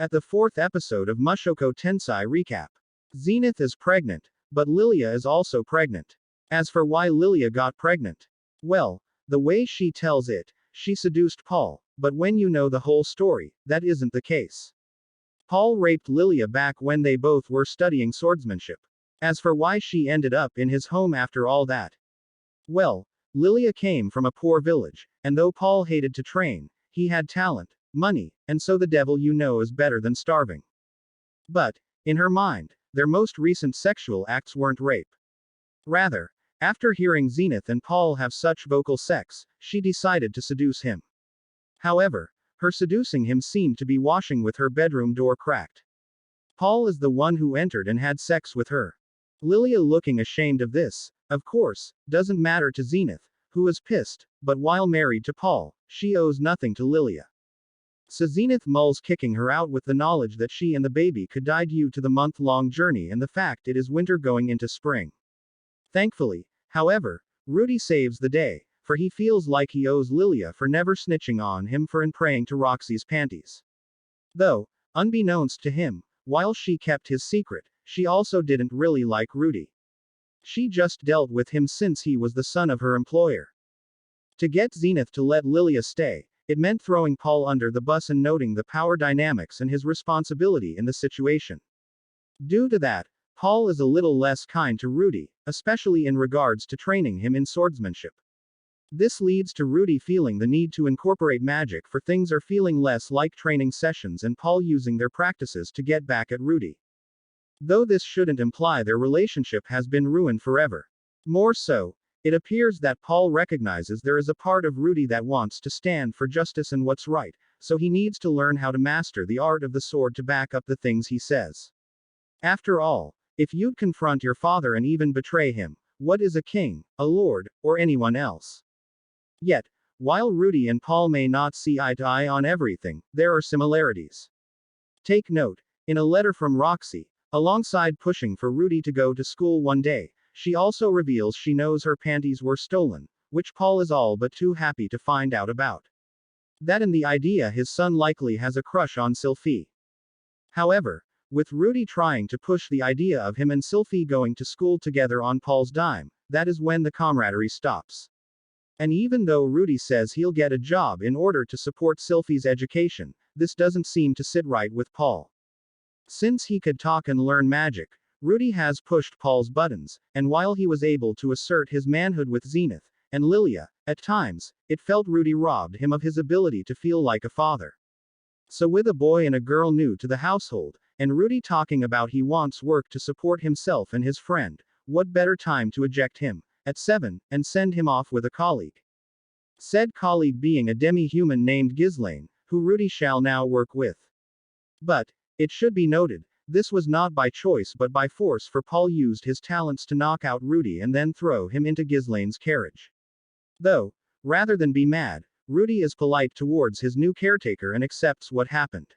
At the fourth episode of Mushoko Tensei recap. Zenith is pregnant, but Lilia is also pregnant. As for why Lilia got pregnant, well, the way she tells it, she seduced Paul, but when you know the whole story, that isn't the case. Paul raped Lilia back when they both were studying swordsmanship. As for why she ended up in his home after all that, well, Lilia came from a poor village, and though Paul hated to train, he had talent, money, and so the devil is better than starving. But, in her mind, their most recent sexual acts weren't rape. Rather, after hearing Zenith and Paul have such vocal sex, she decided to seduce him. However, her seducing him seemed to be washing with her bedroom door cracked. Paul is the one who entered and had sex with her. Lilia, looking ashamed of this, of course, doesn't matter to Zenith, who is pissed, but while married to Paul, she owes nothing to Lilia. So Zenith mulls kicking her out with the knowledge that she and the baby could die due to the month-long journey and the fact it is winter going into spring. Thankfully, however, Rudy saves the day, for he feels like he owes Lilia for never snitching on him for and praying to Roxy's panties. Though, unbeknownst to him, while she kept his secret, she also didn't really like Rudy. She just dealt with him since he was the son of her employer. To get Zenith to let Lilia stay, it meant throwing Paul under the bus and noting the power dynamics and his responsibility in the situation. Due to that, Paul is a little less kind to Rudy, especially in regards to training him in swordsmanship. This leads to Rudy feeling the need to incorporate magic for things or feeling less like training sessions and Paul using their practices to get back at Rudy. Though this shouldn't imply their relationship has been ruined forever. More so, it appears that Paul recognizes there is a part of Rudy that wants to stand for justice and what's right, so he needs to learn how to master the art of the sword to back up the things he says. After all, if you'd confront your father and even betray him, what is a king, a lord, or anyone else? Yet, while Rudy and Paul may not see eye to eye on everything, there are similarities. Take note, in a letter from Roxy, alongside pushing for Rudy to go to school one day, she also reveals she knows her panties were stolen, which Paul is all but too happy to find out about. That and the idea his son likely has a crush on Sylphie. However, with Rudy trying to push the idea of him and Sylphie going to school together on Paul's dime, that is when the camaraderie stops. And even though Rudy says he'll get a job in order to support Sylphie's education, this doesn't seem to sit right with Paul. Since he could talk and learn magic, Rudy has pushed Paul's buttons, and while he was able to assert his manhood with Zenith and Lilia, at times, it felt Rudy robbed him of his ability to feel like a father. So with a boy and a girl new to the household, and Rudy talking about he wants work to support himself and his friend, what better time to eject him, at 7, and send him off with a colleague. Said colleague being a demi-human named Ghislaine, who Rudy shall now work with. But, it should be noted, this was not by choice but by force, for Paul used his talents to knock out Rudy and then throw him into Ghislaine's carriage. Though, rather than be mad, Rudy is polite towards his new caretaker and accepts what happened.